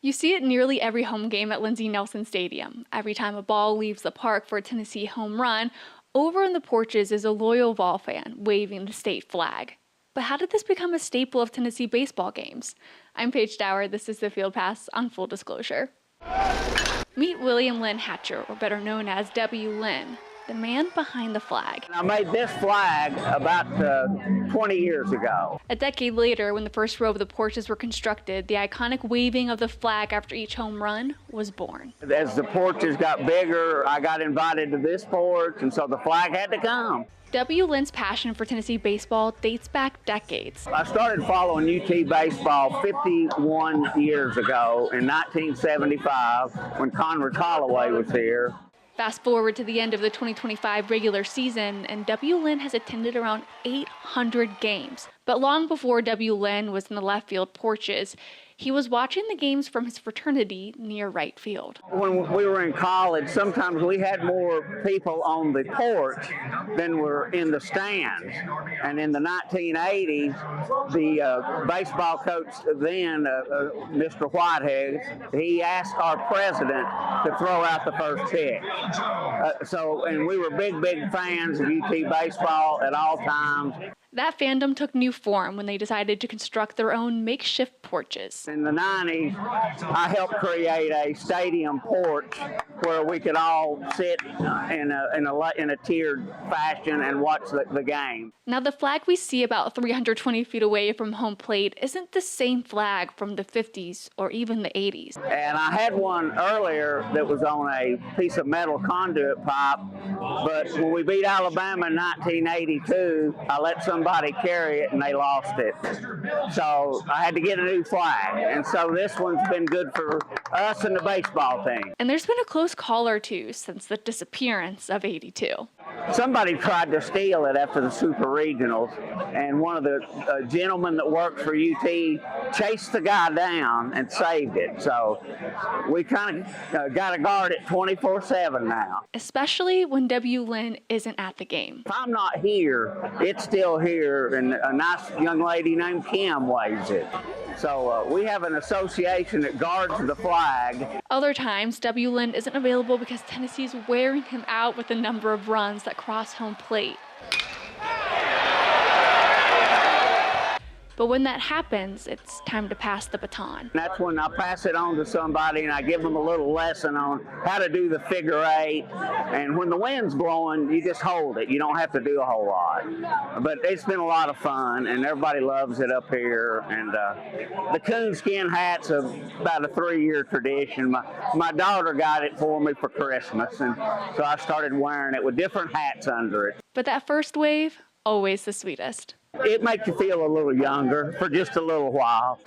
You see it nearly every home game at Lindsey Nelson Stadium. Every time a ball leaves the park for a Tennessee home run, over in the porches is a loyal Vol fan waving the state flag. But how did this become a staple of Tennessee baseball games? I'm Paige Dower. This is the Field Pass on Full Disclosure. Meet Lynn Hatcher, or better known as W Lynn, the man behind the flag. I made this flag about 20 years ago. A decade later, when the first row of the porches were constructed, the iconic waving of the flag after each home run was born. As the porches got bigger, I got invited to this porch, and so the flag had to come. W Lynn's passion for Tennessee baseball dates back decades. I started following UT baseball 51 years ago in 1975 when Conrad Holloway was here. Fast forward to the end of the 2025 regular season, and W Lynn has attended around 800 games. But long before W Lynn was in the left field porches, he was watching the games from his fraternity near right field. When we were in college, sometimes we had more people on the porch than were in the stands. And in the 1980s, the baseball coach then, Mr. Whitehead, he asked our president to throw out the first pitch. And we were big fans of UT baseball at all times. That fandom took new form when they decided to construct their own makeshift porches. In the 90s, I helped create a stadium porch where we could all sit in a tiered fashion and watch the game. Now, the flag we see about 320 feet away from home plate isn't the same flag from the 50s or even the 80s. And I had one earlier that was on a piece of metal conduit pipe, but when we beat Alabama in 1982, I let somebody carry it and they lost it. So I had to get a new flag. And so this one's been good for us and the baseball team. And there's been a close call or two since the disappearance of '82. Somebody tried to steal it after the Super Regionals, and one of the gentlemen that works for UT chased the guy down and saved it. So we kind of got to guard it 24/7 now. Especially when W Lynn isn't at the game. If I'm not here, it's still here, and a nice young lady named Kim waves it. So we have an association that guards the flag. Other times, W Lynn isn't available because Tennessee's wearing him out with the number of runs that cross home plate. But when that happens, it's time to pass the baton. That's when I pass it on to somebody and I give them a little lesson on how to do the figure eight. And when the wind's blowing, you just hold it. You don't have to do a whole lot. But it's been a lot of fun, and everybody loves it up here. And the coonskin hat's about a 3-year tradition. My daughter got it for me for Christmas, and so I started wearing it with different hats under it. But that first wave, always the sweetest. It makes you feel a little younger for just a little while.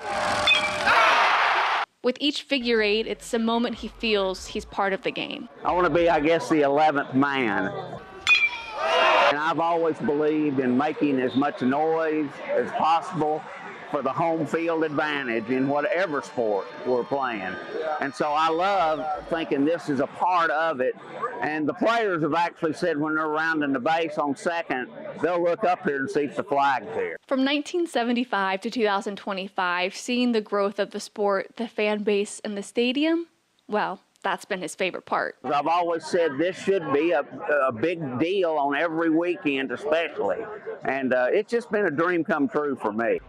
With each figure eight, it's the moment he feels he's part of the game. I want to be, I guess, the 11th man. And I've always believed in making as much noise as possible for the home field advantage in whatever sport we're playing. And so I love thinking this is a part of it. And the players have actually said when they're rounding the base on second, they'll look up here and see if the flag's here. From 1975 to 2025, seeing the growth of the sport, the fan base, and the stadium, well, that's been his favorite part. I've always said this should be a big deal on every weekend especially. And it's just been a dream come true for me.